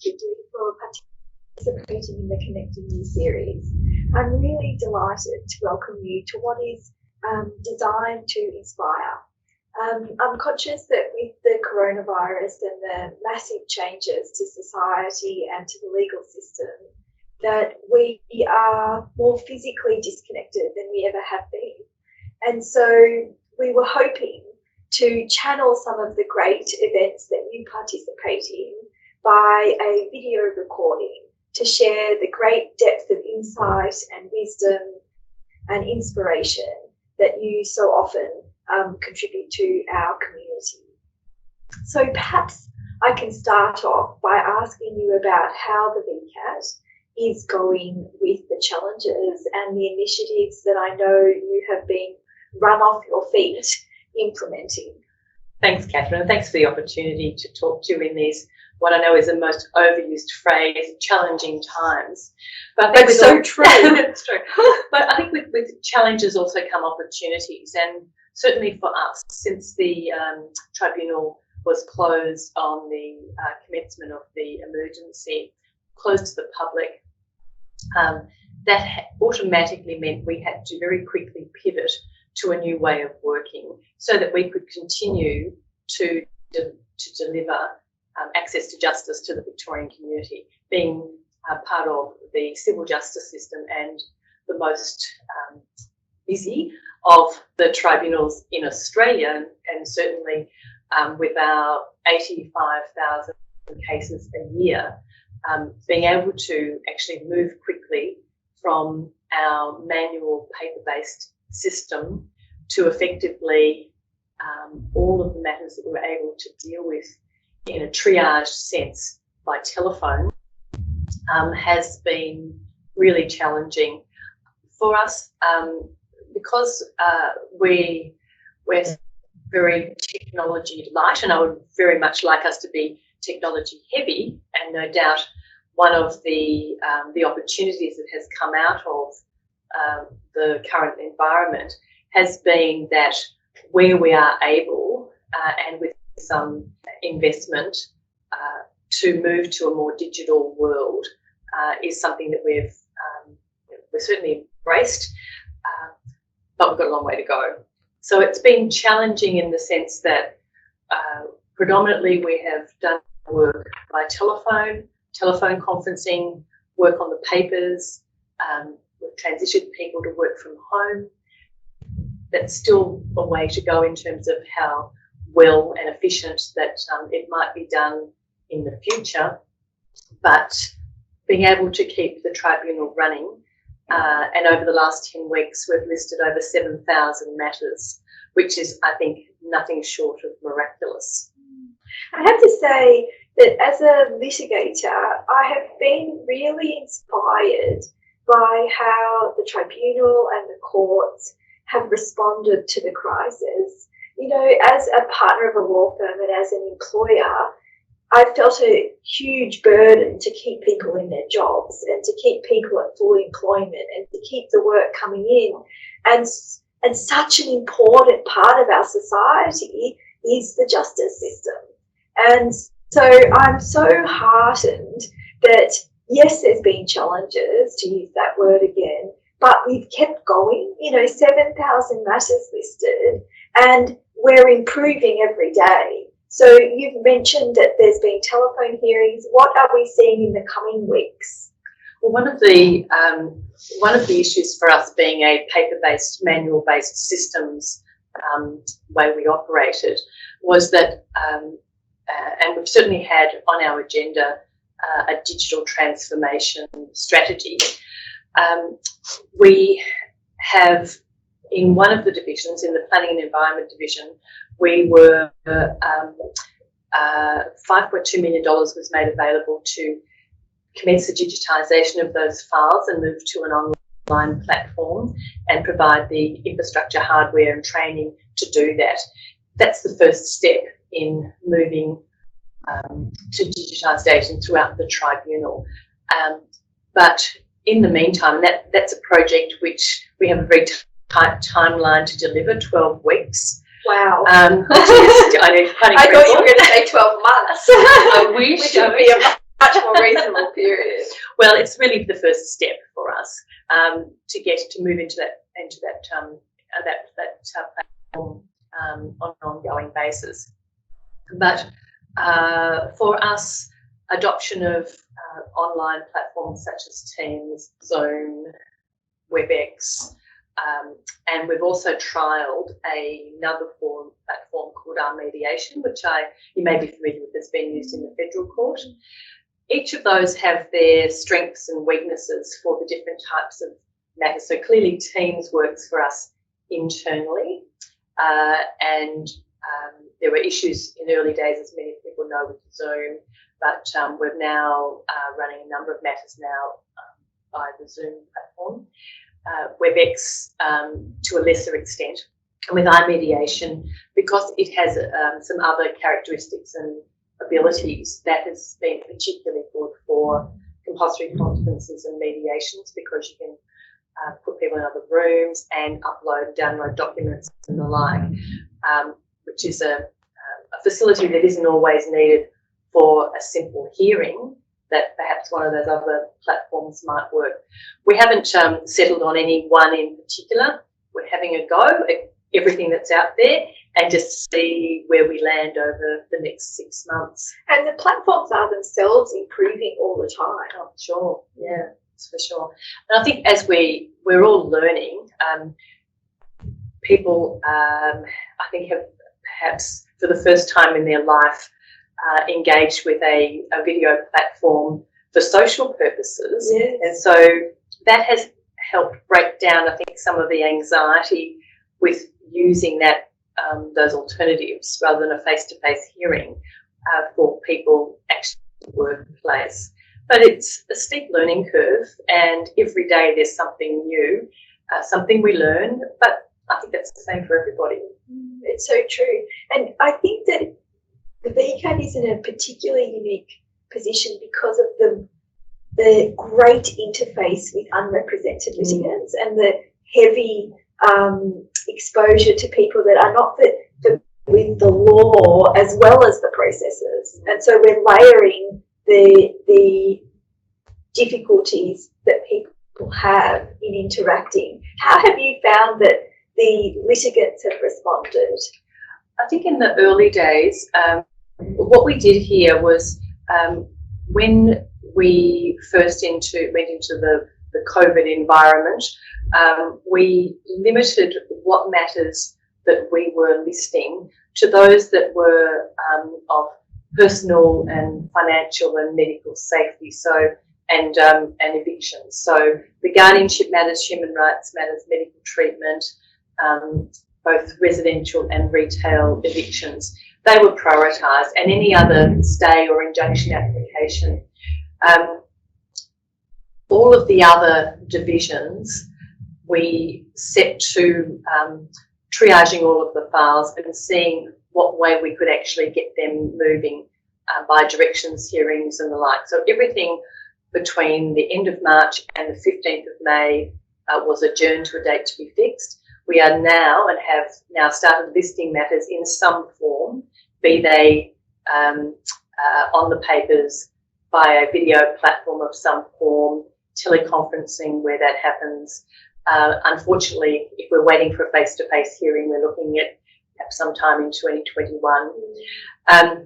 Quigley for participating in the Connecting You series. I'm really delighted to welcome you to what is designed to inspire. I'm conscious that with the coronavirus and the massive changes to society and to the legal system, that we are more physically disconnected than we ever have been. And so we were hoping to channel some of the great events that you participate in by a video recording to share the great depth of insight and wisdom and inspiration that you so often contribute to our community. So perhaps I can start off by asking you about how the VCAT is going with the challenges and the initiatives that I know you have been run off your feet implementing. Thanks, Kathryn, and thanks for the opportunity to talk to you in these, what I know is the most overused phrase, challenging times. But that's so true. That's true. But I think with challenges also come opportunities, and certainly for us, since the tribunal was closed on the commencement of the emergency, closed to the public, that automatically meant we had to very quickly pivot to a new way of working so that we could continue to deliver access to justice to the Victorian community, being part of the civil justice system and the most busy of the tribunals in Australia, and certainly with our 85,000 cases a year, being able to actually move quickly from our manual paper-based system to effectively all of the matters that we're able to deal with in a triage sense by telephone has been really challenging for us, because we're very technology light, and I would very much like us to be technology heavy, and no doubt one of the opportunities that has come out of the current environment has been that where we are able, and with some investment, to move to a more digital world is something that we've certainly embraced, but we've got a long way to go. So it's been challenging in the sense that predominantly we have done work by telephone conferencing, work on the papers. We've transitioned people to work from home. That's still a way to go in terms of how well and efficient that it might be done in the future, but being able to keep the tribunal running, and over the last 10 weeks we've listed over 7,000 matters, which is, I think, nothing short of miraculous. I have to say that as a litigator, I have been really inspired by how the tribunal and the courts have responded to the crisis. You know, as a partner of a law firm and as an employer, I felt a huge burden to keep people in their jobs and to keep people at full employment and to keep the work coming in. And such an important part of our society is the justice system. And so I'm so heartened that, yes, there's been challenges, to use that word again, but we've kept going, 7,000 matters listed, and we're improving every day. So you've mentioned that there's been telephone hearings. What are we seeing in the coming weeks? Well, one of the issues for us being a paper-based, manual-based systems way we operated was that, and we've certainly had on our agenda a digital transformation strategy. We have, in one of the divisions, in the Planning and Environment division, we were $5.2 million was made available to commence the digitisation of those files and move to an online platform and provide the infrastructure, hardware and training to do that. That's the first step in moving to digitisation throughout the tribunal. But in the meantime, that's a project which we have a very tight timeline to deliver, 12 weeks. Wow. I know, quite incredible. I thought you were going to say 12 months. I wish. much more reasonable period. Well, it's really the first step for us to move into that platform on an ongoing basis. But for us, adoption of online platforms such as Teams, Zoom, WebEx, and we've also trialled another platform called Our Mediation, which you may be familiar with, has been used in the federal court. Each of those have their strengths and weaknesses for the different types of matters. So clearly Teams works for us internally, and there were issues in early days, as many people know, with Zoom, but we're now running a number of matters now by the Zoom platform. WebEx to a lesser extent, and with iMediation, because it has some other characteristics and abilities, that has been particularly good for compulsory conferences and mediations, because you can put people in other rooms and upload and download documents and the like, which is a facility that isn't always needed for a simple hearing that perhaps one of those other platforms might work. We haven't settled on any one in particular. We're having a go at everything that's out there and just see where we land over the next 6 months. And the platforms are themselves improving all the time. Oh, sure. Yeah, that's for sure. And I think as we're all learning, people, I think, have perhaps for the first time in their life engaged with a video platform for social purposes. Yes. And so that has helped break down, I think, some of the anxiety with using that those alternatives rather than a face-to-face hearing for people actually in the workplace. But it's a steep learning curve, and every day there's something new, something we learn, but I think that's the same for everybody. It's so true. And I think that the VCAT is in a particularly unique position because of the great interface with unrepresented litigants and the heavy exposure to people that are not with the law as well as the processes. And so we're layering the difficulties that people have in interacting. How have you found that the litigants have responded? I think in the early days, what we did here was when we first went into the COVID environment, we limited what matters that we were listing to those that were of personal and financial and medical safety, and evictions. So the guardianship matters, human rights matters, medical treatment, both residential and retail evictions, they were prioritised, and any other stay or injunction application. All of the other divisions, we set to triaging all of the files and seeing what way we could actually get them moving by directions, hearings and the like. So everything between the end of March and the 15th of May was adjourned to a date to be fixed. We are now and have now started listing matters in some form, be they on the papers, by a video platform of some form, teleconferencing where that happens. Unfortunately, if we're waiting for a face-to-face hearing, we're looking at perhaps sometime in 2021.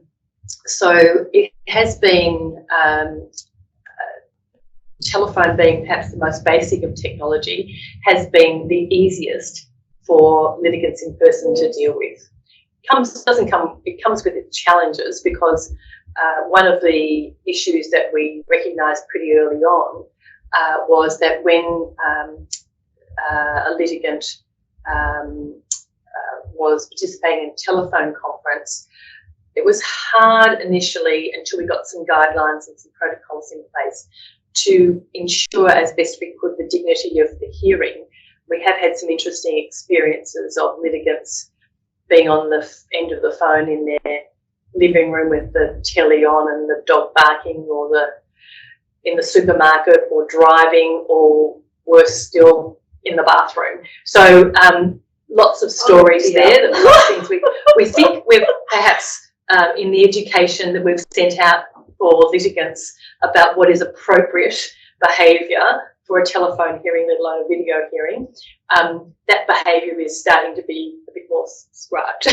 So it has been, telephone being perhaps the most basic of technology, has been the easiest for litigants in person to deal with. It comes with its challenges, because one of the issues that we recognised pretty early on was that when a litigant was participating in a telephone conference, it was hard initially, until we got some guidelines and some protocols in place, to ensure as best we could the dignity of the hearing. We have had some interesting experiences of litigants being on the end of the phone in their living room with the telly on and the dog barking, or in the supermarket, or driving, or worse still, in the bathroom. So lots of stories there. That things we think we've perhaps in the education that we've sent out or litigants about what is appropriate behaviour for a telephone hearing, let alone a video hearing, that behaviour is starting to be a bit more prescribed.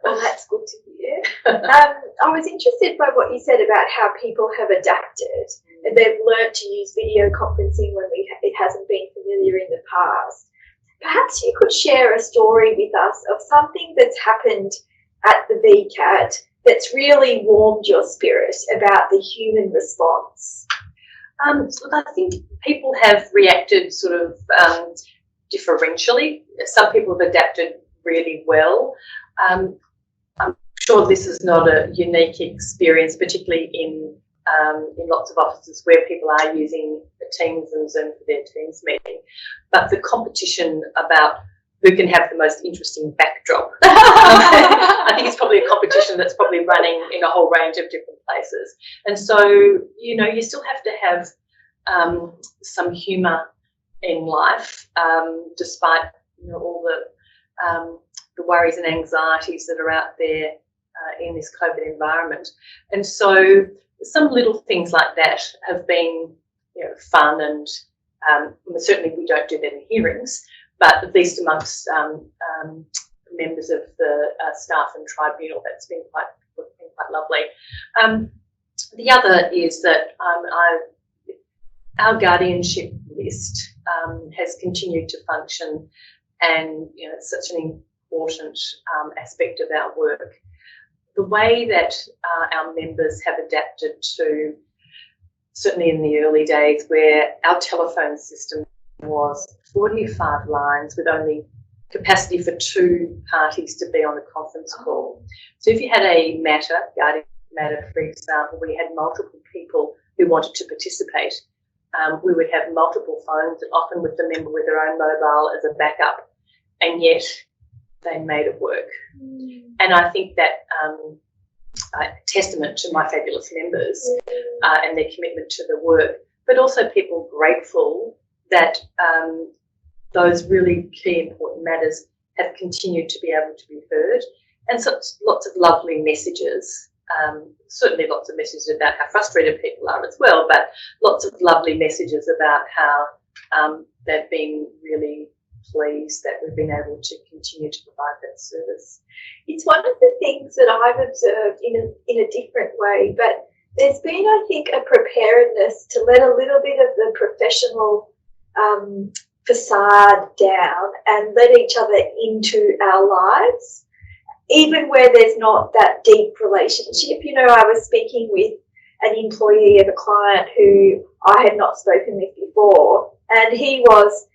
Well, that's good to hear. I was interested by what you said about how people have adapted and they've learnt to use video conferencing when it hasn't been familiar in the past. Perhaps you could share a story with us of something that's happened at the VCAT that's really warmed your spirit about the human response. I think people have reacted sort of differentially. Some people have adapted really well. I'm sure this is not a unique experience, particularly in lots of offices where people are using Teams and Zoom for their Teams meeting. But the competition about who can have the most interesting backdrop, I think it's probably a competition that's probably running in a whole range of different places. And so, you still have to have some humour in life, despite all the worries and anxieties that are out there in this COVID environment. And so some little things like that have been fun, and certainly we don't do that in hearings, but at least amongst members of the staff and tribunal, that's been quite lovely. The other is that our guardianship list has continued to function, and it's such an important aspect of our work. The way that our members have adapted to, certainly in the early days, where our telephone system was 45 lines with only capacity for 2 parties to be on a conference call. So if you had a guardian matter, for example, we had multiple people who wanted to participate, we would have multiple phones, often with the member with their own mobile as a backup, and yet they made it work. And I think that testament to my fabulous members and their commitment to the work, but also people grateful that those really key important matters have continued to be able to be heard, and lots of lovely messages. Certainly lots of messages about how frustrated people are as well, but lots of lovely messages about how they've been really pleased that we've been able to continue to provide that service. It's one of the things that I've observed in a different way, but there's been, I think, a preparedness to let a little bit of the professional facade down and let each other into our lives, even where there's not that deep relationship. I was speaking with an employee of a client who I had not spoken with before, and he was,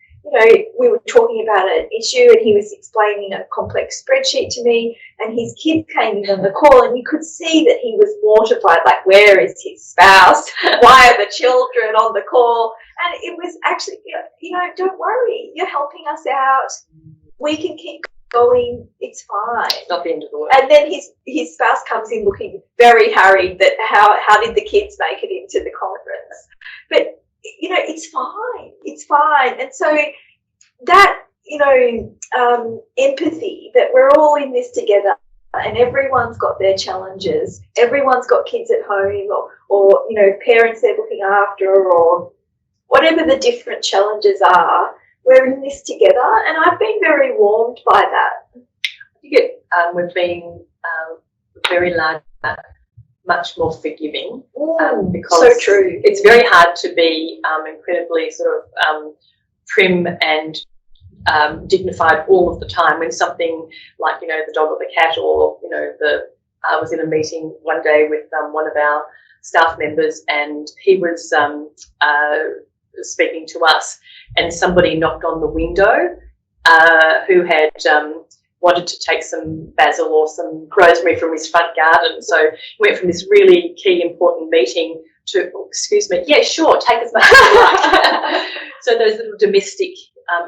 we were talking about an issue and he was explaining a complex spreadsheet to me, and his kids came in on the call, and you could see that he was mortified, like, where is his spouse? Why are the children on the call? And it was actually, don't worry, you're helping us out. We can keep going, it's fine. Not the end of the world. And then his spouse comes in looking very harried that how did the kids make it into the conference? But it's fine. And so that empathy, that we're all in this together, and everyone's got their challenges, everyone's got kids at home, or parents they're looking after, or whatever the different challenges are, we're in this together, and I've been very warmed by that. I think we've been very large, much more forgiving, because so true. It's very hard to be incredibly sort of prim and dignified all of the time when something like the dog or the cat, or I was in a meeting one day with one of our staff members, and he was speaking to us, and somebody knocked on the window who had wanted to take some basil or some rosemary from his front garden. So he went from this really key important meeting to, excuse me, yeah, sure, take as much as you like. So those little domestic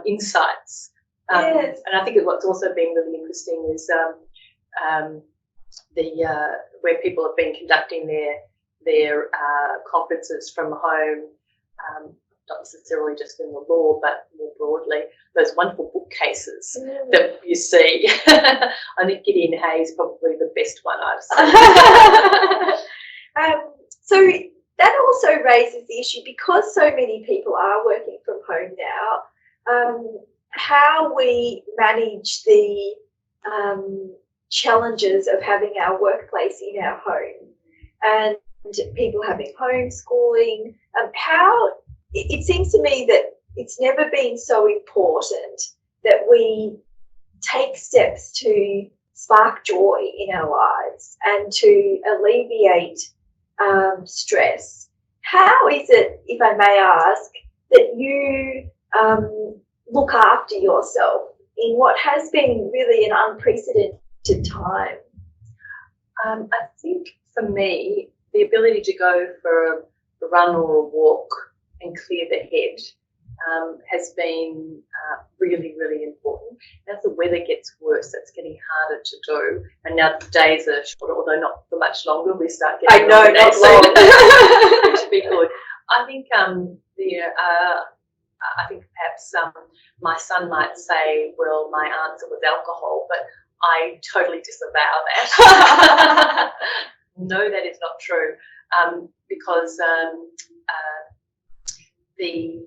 insights. Yes. And I think what's also been really interesting is where people have been conducting their conferences from home, not necessarily just in the law, but more broadly, those wonderful bookcases that you see. I think Gideon Hayes is probably the best one I've seen. So that also raises the issue, because so many people are working from home now, how we manage the challenges of having our workplace in our home, and people having homeschooling. How it seems to me that it's never been so important that we take steps to spark joy in our lives and to alleviate stress. How is it, if I may ask, that you look after yourself in what has been really an unprecedented time? I think for me, the ability to go for a run or a walk and clear the head has been really, really important. As the weather gets worse, that's getting harder to do. And now the days are shorter, although not for much longer. We start getting not long. Which would be good. I think I think perhaps my son might say, well, my answer was alcohol, but I totally disavow that. No, that is not true, because the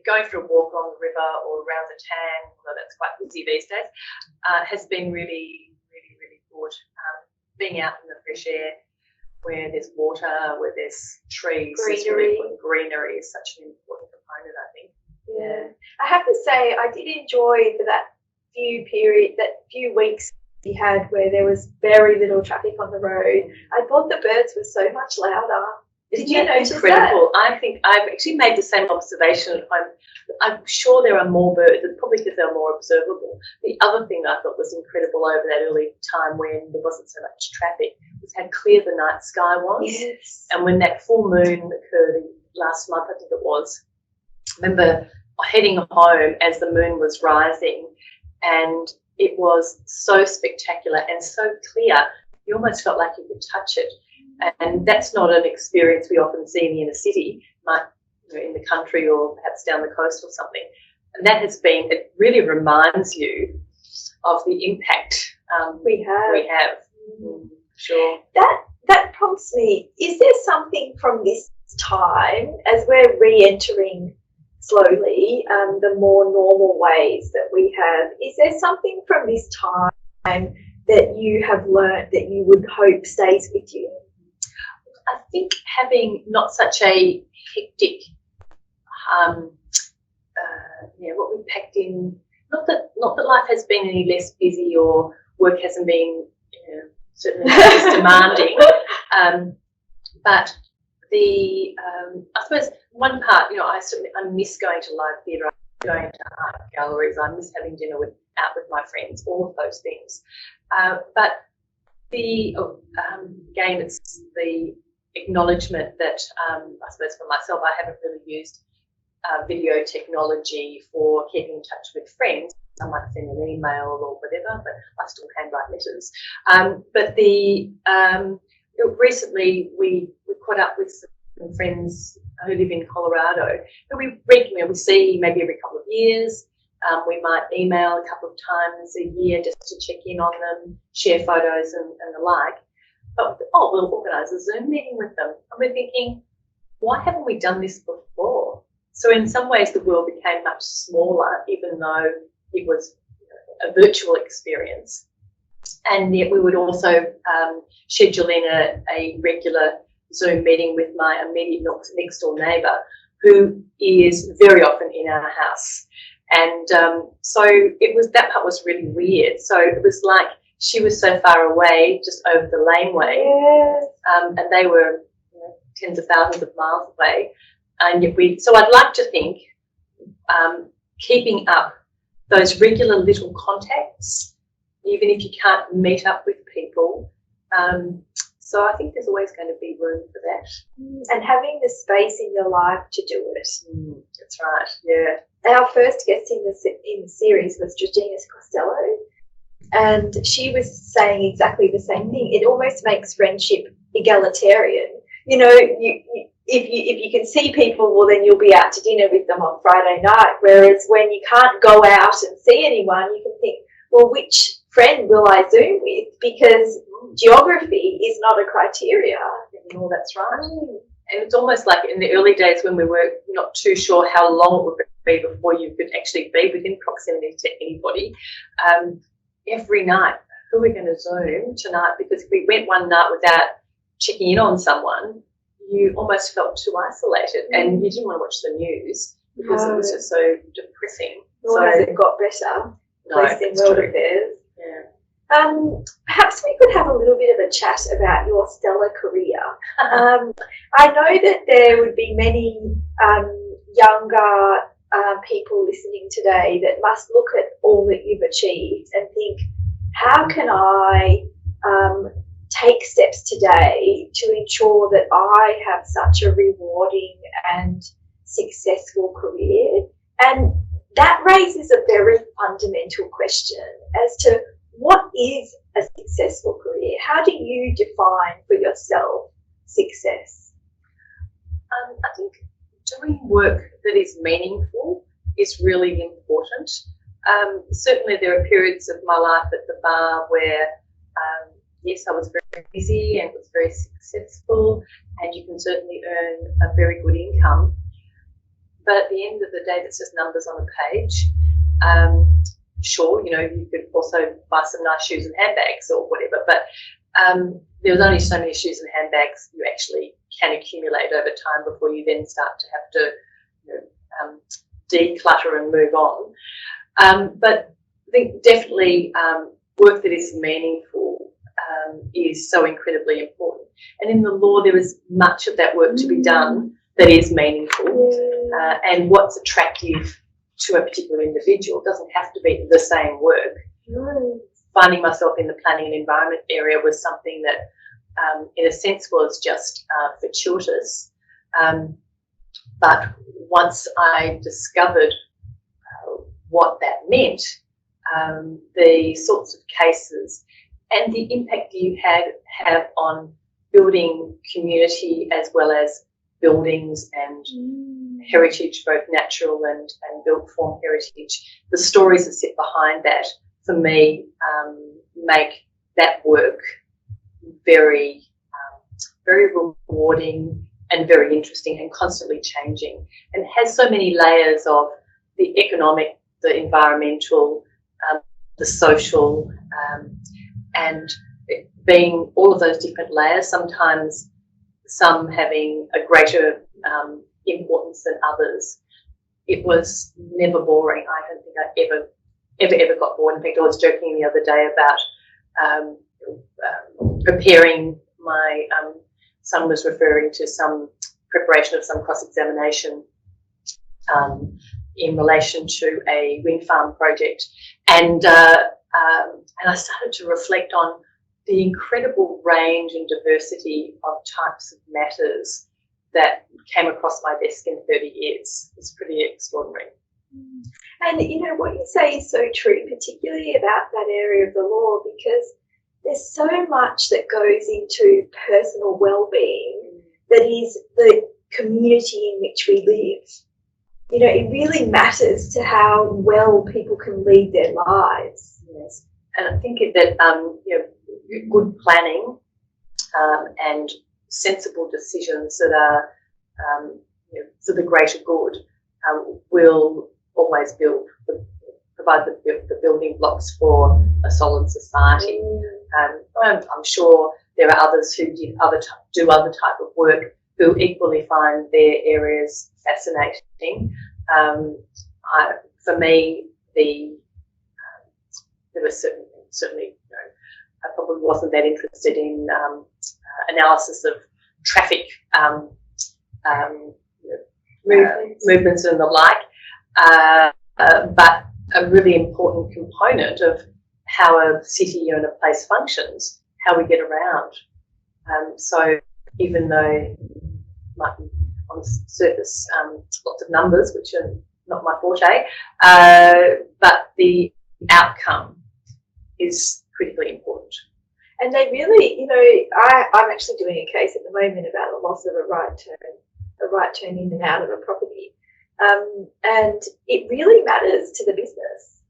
going for a walk along the river or around the Tang, although that's quite busy these days, has been really, really, really good. Being out in the fresh air, where there's water, where there's trees, greenery is such an important component, I think. Yeah, I have to say I did enjoy that few weeks we had where there was very little traffic on the road. I thought the birds were so much louder. Did you notice incredible? that? I think I've actually made the same observation at home. I'm sure there are more birds. It's probably because they're more observable. The other thing I thought was incredible over that early time when there wasn't so much traffic was how clear the night sky was. Yes. And when that full moon occurred last month, I think it was, I remember heading home as the moon was rising, and it was so spectacular and so clear, you almost felt like you could touch it. And that's not an experience we often see in the inner city, like in the country or perhaps down the coast or something. And that has been, it really reminds you of the impact we have. Sure. That prompts me, is there something from this time, as we're re-entering slowly the more normal ways that we have, is there something from this time that you have learnt that you would hope stays with you? I think having not such a hectic, what we packed in, not that life has been any less busy or work hasn't been certainly less demanding, but I suppose one part, I miss going to live theatre, going to art galleries, I miss having dinner out with my friends, all of those things. But again, it's the acknowledgement that I suppose for myself, I haven't really used video technology for keeping in touch with friends. I might send an email or whatever, but I still handwrite letters. But recently we caught up with some friends who live in Colorado, who we see maybe every couple of years. We might email a couple of times a year just to check in on them, share photos and the like. But, we'll organise a Zoom meeting with them. And we're thinking, why haven't we done this before? So in some ways the world became much smaller, even though it was a virtual experience. And yet we would also schedule in a regular Zoom meeting with my immediate next door neighbour, who is very often in our house. And so that part was really weird. So it was like she was so far away, just over the laneway, and they were tens of thousands of miles away. And yet so I'd like to think keeping up those regular little contacts, even if you can't meet up with people. So I think there's always going to be room for that. And having the space in your life to do it. That's right, yeah. Our first guest in the series was Justice Costello, and she was saying exactly the same thing. It almost makes friendship egalitarian. If you can see people, well, then you'll be out to dinner with them on Friday night. Whereas when you can't go out and see anyone, you can think, well, which friend will I Zoom with? Because geography is not a criteria. No, that's right. And it's almost like in the early days when we were not too sure how long it would be before you could actually be within proximity to anybody. Every night, who are we going to Zoom tonight? Because if we went one night without checking in on someone, you almost felt too isolated, and you didn't want to watch the news because it was just so depressing. Nor has it got better, No, at least in it's world true. affairs. Yeah. Perhaps we could have a little bit of a chat about your stellar career. I know that there would be many younger people listening today that must look at all that you've achieved and think, how can I take steps today to ensure that I have such a rewarding and successful career? And that raises a very fundamental question as to what is a successful career? How do you define for yourself success? I think doing work that is meaningful is really important. Certainly there are periods of my life at the bar where, yes, I was very busy and was very successful, and you can certainly earn a very good income. But at the end of the day, that's just numbers on a page. Sure, you could also buy some nice shoes and handbags or whatever, but there's only so many shoes and handbags you actually can accumulate over time before you then start to have to declutter and move on. But I think definitely work that is meaningful is so incredibly important. And in the law, there is much of that work to be done that is meaningful, and what's attractive to a particular individual doesn't have to be the same work. Finding myself in the planning and environment area was something that, in a sense, was just fortuitous. But once I discovered what that meant, the sorts of cases and the impact you have on building community as well as buildings and heritage, both natural and built form heritage, the stories that sit behind that, for me, make that work very, very rewarding and very interesting and constantly changing, and has so many layers of the economic, the environmental, the social, and being all of those different layers, sometimes some having a greater importance than others. It was never boring. I don't think I ever got bored. In fact, I was joking the other day about preparing my son was referring to some preparation of some cross-examination in relation to a wind farm project, and I started to reflect on the incredible range and diversity of types of matters that came across my desk in 30 years. It's pretty extraordinary. And what you say is so true, particularly about that area of the law, because there's so much that goes into personal well-being that is the community in which we live. It really matters to how well people can lead their lives. Yes, and I think that good planning and sensible decisions that are for the greater good will always provide the building blocks for a solid society. I'm sure there are others who do other type of work who equally find their areas fascinating. For me, there was certainly I probably wasn't that interested in analysis of traffic movements and the like, but a really important component of how a city and a place functions, how we get around. So even though might be on the surface lots of numbers, which are not my forte, but the outcome is critically important. And they really, I'm actually doing a case at the moment about the loss of a right turn in and out of a property. And it really matters to the business.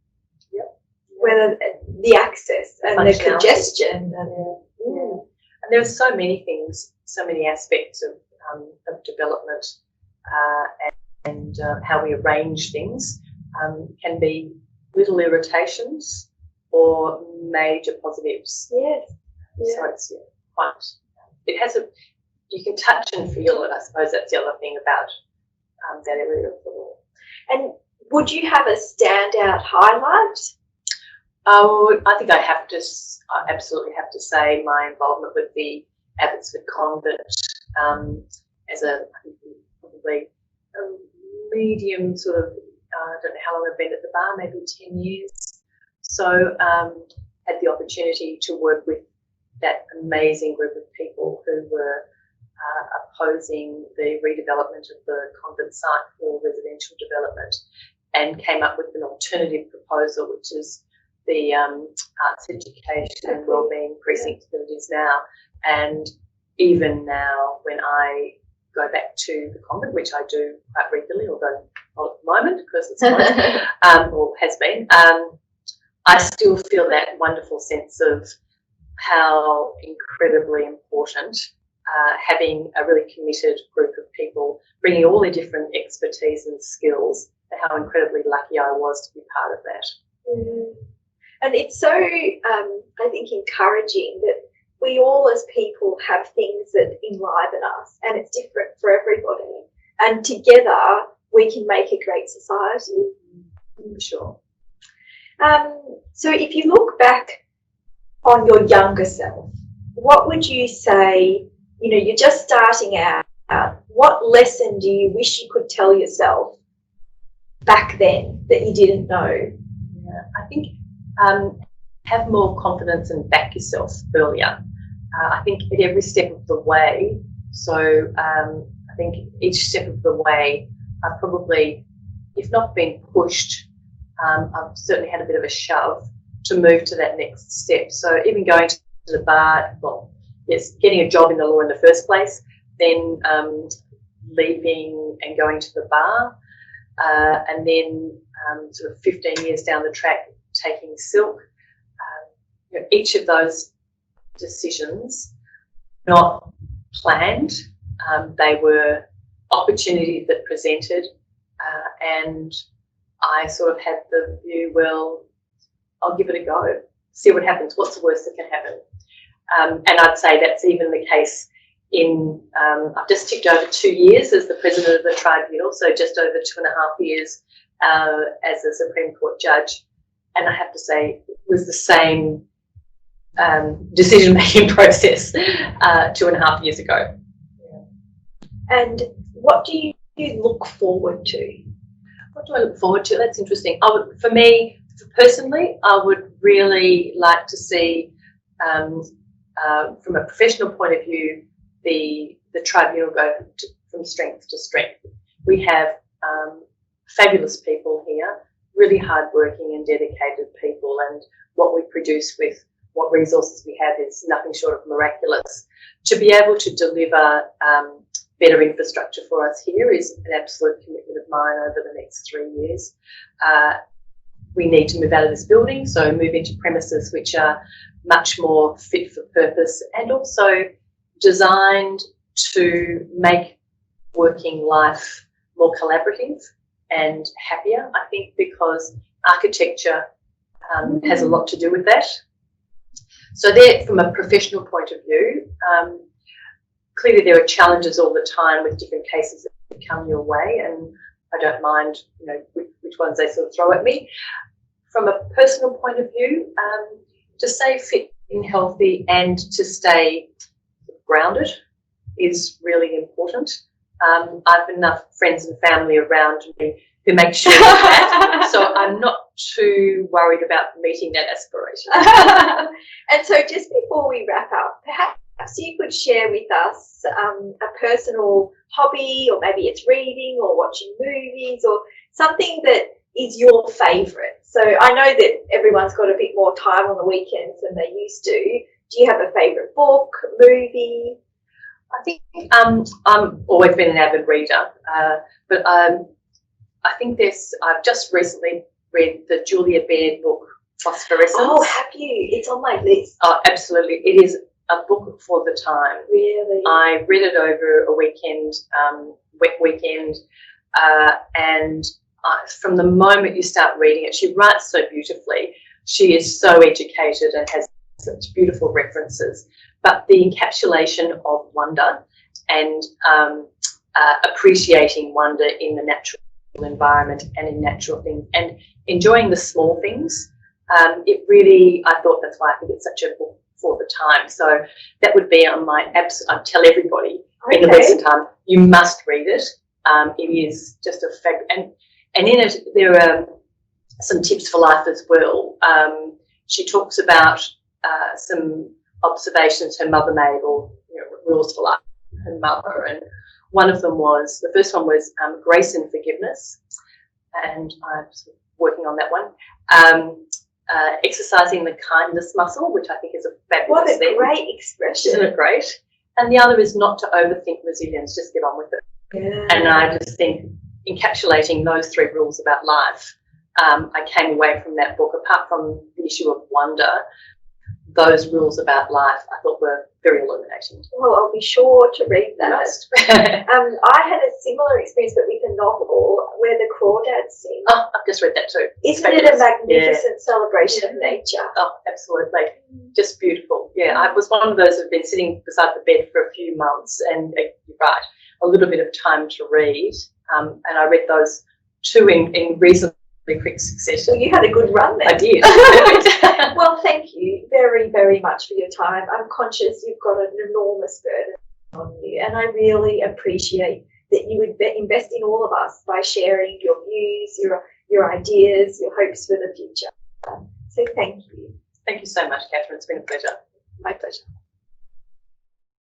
Yep. Whether the access and the congestion. And there are so many things, so many aspects of of development and how we arrange things can be little irritations or major positives. Yes. So it's quite. It has you can touch and feel it. I suppose that's the other thing about that area of the law. And would you have a standout highlight? Oh, I think I absolutely have to say my involvement with the Abbotsford Convent as I think probably a medium sort of, I don't know how long I've been at the bar, maybe 10 years. So had the opportunity to work with that amazing group of people who were opposing the redevelopment of the convent site for residential development, and came up with an alternative proposal, which is the arts education and wellbeing precinct that it is now. And even now, when I go back to the convent, which I do quite regularly, although not at the moment because it's closed, or has been, I still feel that wonderful sense of how incredibly important having a really committed group of people bringing all their different expertise and skills, and how incredibly lucky I was to be part of that. Mm. And it's so, I think, encouraging that we all as people have things that enliven us, and it's different for everybody. And together we can make a great society. For sure. So if you look back on your younger self, what would you say, you're just starting out, what lesson do you wish you could tell yourself back then that you didn't know? Yeah, I think have more confidence and back yourself earlier. I think at every step of the way, so I think each step of the way I've probably, if not been pushed, I've certainly had a bit of a shove to move to that next step. So even going to the bar, well, yes, getting a job in the law in the first place, then leaving and going to the bar, and then sort of 15 years down the track, taking Silk. Each of those decisions, not planned, they were opportunities that presented, and I sort of had the view, well, I'll give it a go, see what happens, what's the worst that can happen. And I'd say that's even the case in, I've just ticked over 2 years as the president of the Tribunal, so just over 2.5 years as a Supreme Court judge. And I have to say it was the same decision-making process 2.5 years ago. Yeah. And what do you look forward to? What do I look forward to? That's interesting. For me, personally, I would really like to see, from a professional point of view, the tribunal go from strength to strength. We have fabulous people here, really hardworking and dedicated people, and what we produce with what resources we have is nothing short of miraculous. To be able to deliver better infrastructure for us here is an absolute commitment of mine over the next 3 years. We need to move out of this building, so move into premises which are much more fit for purpose and also designed to make working life more collaborative and happier, I think, because architecture has a lot to do with that. So there, from a professional point of view, clearly there are challenges all the time with different cases that come your way, and I don't mind, which ones they sort of throw at me. From a personal point of view, to stay fit and healthy and to stay grounded is really important. I've enough friends and family around me who make sure of that, so I'm not too worried about meeting that aspiration. And so just before we wrap up, perhaps you could share with us a personal hobby, or maybe it's reading or watching movies or something that is your favourite. So I know that everyone's got a bit more time on the weekends than they used to. Do you have a favourite book, movie? I think I've always been an avid reader, but I think I've just recently read the Julia Baird book, Phosphorescence. Oh, have you? It's on my list. Oh, absolutely. It is a book for the time. Really? I read it over a weekend, wet weekend, and from the moment you start reading it, she writes so beautifully. She is so educated and has such beautiful references. But the encapsulation of wonder and appreciating wonder in the natural environment and in natural things and enjoying the small things, it really, I thought that's why I think it's such a book for the time. So that would be on my I'd tell everybody in the recent time, you must read it. It is just a fact, and in it there are some tips for life as well. She talks about some observations her mother made, or rules for life, her mother, and the first one was grace and forgiveness, and I'm sort of working on that one. Exercising the kindness muscle, which I think is a fabulous thing. What a great expression. Isn't it great? And the other is not to overthink resilience, just get on with it. Yeah. And I just think encapsulating those 3 rules about life, I came away from that book, apart from the issue of wonder, those rules about life I thought were very illuminating. Well, I'll be sure to read that. I had a similar experience, but with a novel where the crawdads sing. Oh, I've just read that too. Isn't it a magnificent celebration of nature? Oh, absolutely. Just beautiful. Yeah, I was one of those who've been sitting beside the bed for a few months, and you're right, a little bit of time to read. And I read those 2 in reasonably quick succession. Well, you had a good run there. I did. Well, thank you very, very much for your time. I'm conscious you've got an enormous burden on you, and I really appreciate that you would invest in all of us by sharing your views, your ideas, your hopes for the future. So thank you. Thank you so much, Kathryn. It's been a pleasure. My pleasure.